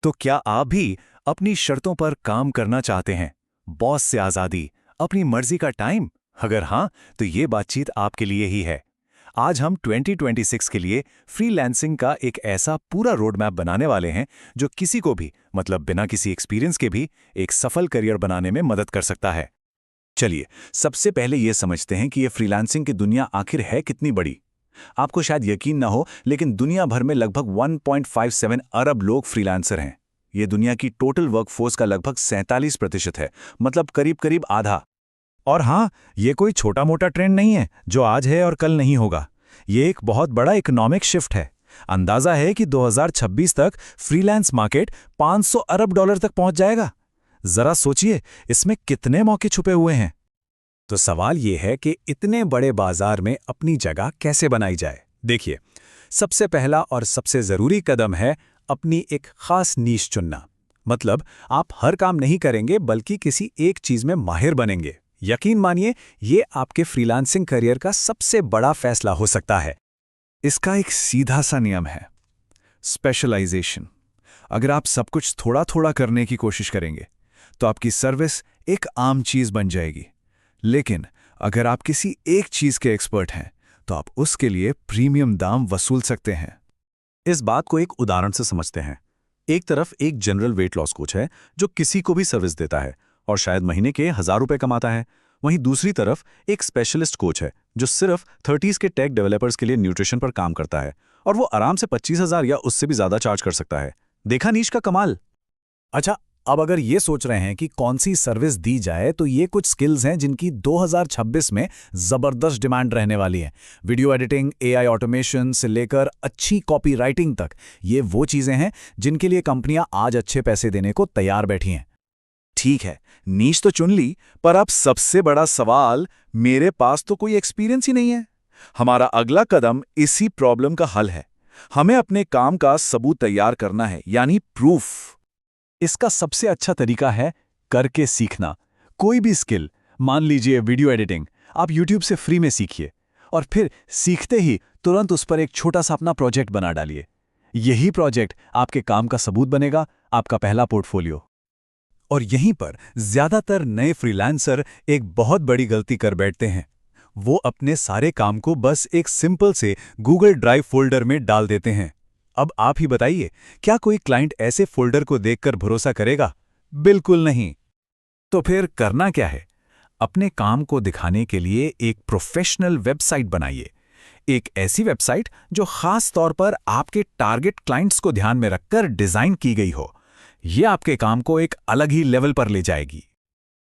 तो क्या आप भी अपनी शर्तों पर काम करना चाहते हैं? बॉस से आज़ादी, अपनी मर्जी का टाइम? अगर हाँ, तो ये बातचीत आपके लिए ही है। आज हम 2026 के लिए फ्रीलांसिंग का एक ऐसा पूरा रोड मैप बनाने वाले हैं जो किसी को भी, मतलब बिना किसी एक्सपीरियंस के भी, एक सफल करियर बनाने में मदद कर सकता है। चलिए, सबसे पहले ये समझते हैं कि ये फ्रीलांसिंग की दुनिया आखिर है कितनी बड़ी। आपको शायद यकीन ना हो, लेकिन दुनिया भर में लगभग 1.57 अरब लोग फ्रीलांसर हैं। ये दुनिया की टोटल वर्कफोर्स का लगभग 47% है, मतलब करीब करीब आधा। और हाँ, ये कोई छोटा मोटा ट्रेंड नहीं है जो आज है और कल नहीं होगा। ये एक बहुत बड़ा इकोनॉमिक शिफ्ट है। अंदाजा है कि 2026 तक फ्रीलांस मार्केट 500 अरब डॉलर तक पहुंच जाएगा। जरा सोचिए, इसमें कितने मौके छुपे हुए हैं। तो सवाल ये है कि इतने बड़े बाजार में अपनी जगह कैसे बनाई जाए। देखिए, सबसे पहला और सबसे ज़रूरी कदम है अपनी एक खास नीश चुनना। मतलब आप हर काम नहीं करेंगे, बल्कि किसी एक चीज़ में माहिर बनेंगे। यकीन मानिए, ये आपके फ्रीलांसिंग करियर का सबसे बड़ा फैसला हो सकता है। इसका एक सीधा सा नियम है, स्पेशलाइजेशन। अगर आप सब कुछ थोड़ा थोड़ा करने की कोशिश करेंगे तो आपकी सर्विस एक आम चीज बन जाएगी। लेकिन अगर आप किसी एक चीज के एक्सपर्ट हैं तो आप उसके लिए प्रीमियम दाम वसूल सकते हैं। इस बात को एक उदाहरण से समझते हैं। एक तरफ एक जनरल वेट लॉस कोच है जो किसी को भी सर्विस देता है और शायद महीने के 1000 रुपए कमाता है। वहीं दूसरी तरफ एक स्पेशलिस्ट कोच है जो सिर्फ 30s के टेक डेवलपर्स के लिए न्यूट्रिशन पर काम करता है, और वो आराम से 25,000 या उससे भी ज्यादा चार्ज कर सकता है। देखा नीश का कमाल। अच्छा, अब अगर ये सोच रहे हैं कि कौन सी सर्विस दी जाए, तो ये कुछ स्किल्स हैं जिनकी 2026 में जबरदस्त डिमांड रहने वाली है। वीडियो एडिटिंग, एआई ऑटोमेशन से लेकर अच्छी कॉपी राइटिंग तक, ये वो चीजें हैं जिनके लिए कंपनियां आज अच्छे पैसे देने को तैयार बैठी हैं। ठीक है, नीश तो चुन ली, पर अब सबसे बड़ा सवाल, मेरे पास तो कोई एक्सपीरियंस ही नहीं है। हमारा अगला कदम इसी प्रॉब्लम का हल है। हमें अपने काम का सबूत तैयार करना है, यानी प्रूफ। इसका सबसे अच्छा तरीका है करके सीखना। कोई भी स्किल, मान लीजिए वीडियो एडिटिंग, आप YouTube से फ्री में सीखिए और फिर सीखते ही तुरंत उस पर एक छोटा सा अपना प्रोजेक्ट बना डालिए। यही प्रोजेक्ट आपके काम का सबूत बनेगा, आपका पहला पोर्टफोलियो। और यहीं पर ज्यादातर नए फ्रीलांसर एक बहुत बड़ी गलती कर बैठते हैं। वो अपने सारे काम को बस एक सिंपल से गूगल ड्राइव फोल्डर में डाल देते हैं। अब आप ही बताइए, क्या कोई क्लाइंट ऐसे फोल्डर को देखकर भरोसा करेगा? बिल्कुल नहीं। तो फिर करना क्या है? अपने काम को दिखाने के लिए एक प्रोफेशनल वेबसाइट बनाइए। एक ऐसी वेबसाइट जो खास तौर पर आपके टारगेट क्लाइंट्स को ध्यान में रखकर डिजाइन की गई हो। यह आपके काम को एक अलग ही लेवल पर ले जाएगी।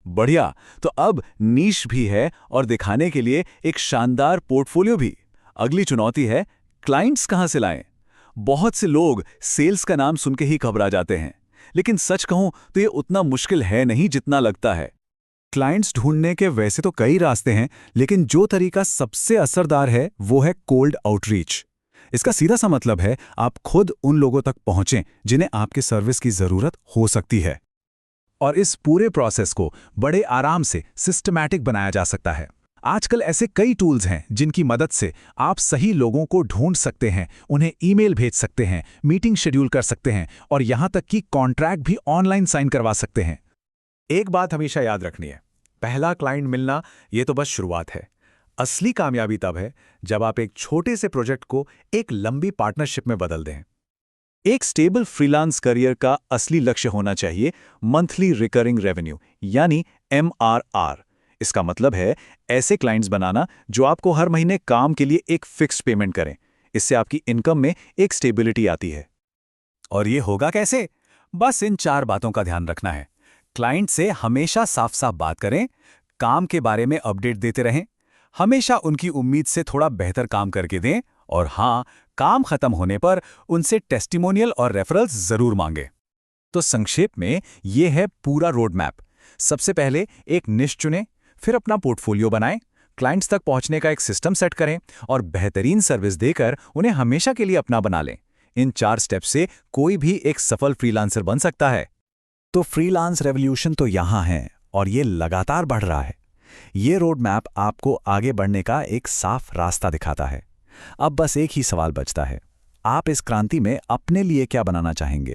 बढ़िया, तो अब नीश भी है और दिखाने के लिए एक शानदार पोर्टफोलियो भी। अगली चुनौती है, क्लाइंट्स कहां से लाएं? बहुत से लोग सेल्स का नाम सुन के ही घबरा जाते हैं, लेकिन सच कहूं तो ये उतना मुश्किल है नहीं जितना लगता है। क्लाइंट्स ढूंढने के वैसे तो कई रास्ते हैं, लेकिन जो तरीका सबसे असरदार है वो है कोल्ड आउटरीच। इसका सीधा सा मतलब है आप खुद उन लोगों तक पहुंचें जिन्हें आपके सर्विस की जरूरत हो सकती है। और इस पूरे प्रोसेस को बड़े आराम से सिस्टमैटिक बनाया जा सकता है। आजकल ऐसे कई टूल्स हैं जिनकी मदद से आप सही लोगों को ढूंढ सकते हैं, उन्हें ईमेल भेज सकते हैं, मीटिंग शेड्यूल कर सकते हैं और यहां तक कि कॉन्ट्रैक्ट भी ऑनलाइन साइन करवा सकते हैं। एक बात हमेशा याद रखनी है, पहला क्लाइंट मिलना ये तो बस शुरुआत है। असली कामयाबी तब है जब आप एक छोटे से प्रोजेक्ट को एक लंबी पार्टनरशिप में बदल दें। एक स्टेबल फ्रीलांस करियर का असली लक्ष्य होना चाहिए मंथली रिकरिंग रेवेन्यू, यानी MRR। इसका मतलब है ऐसे क्लाइंट्स बनाना जो आपको हर महीने काम के लिए एक फिक्स्ड पेमेंट करें। इससे आपकी इनकम में एक स्टेबिलिटी आती है। और ये होगा कैसे? बस इन 4 बातों का ध्यान रखना है। क्लाइंट से हमेशा साफ साफ बात करें, काम के बारे में अपडेट देते रहें, हमेशा उनकी उम्मीद से थोड़ा बेहतर काम करके दें, और हाँ, काम खत्म होने पर उनसे टेस्टिमोनियल और रेफरल्स जरूर मांगें। तो संक्षेप में ये है पूरा रोड मैप। सबसे पहले एक निश चुनें, फिर अपना पोर्टफोलियो बनाएं, क्लाइंट्स तक पहुंचने का एक सिस्टम सेट करें और बेहतरीन सर्विस देकर उन्हें हमेशा के लिए अपना बना लें। इन 4 स्टेप्स से कोई भी एक सफल फ्रीलांसर बन सकता है। तो फ्रीलांस रेवोल्यूशन तो यहां है और ये लगातार बढ़ रहा है। ये रोड मैप आपको आगे बढ़ने का एक साफ रास्ता दिखाता है। अब बस एक ही सवाल बचता है, आप इस क्रांति में अपने लिए क्या बनाना चाहेंगे?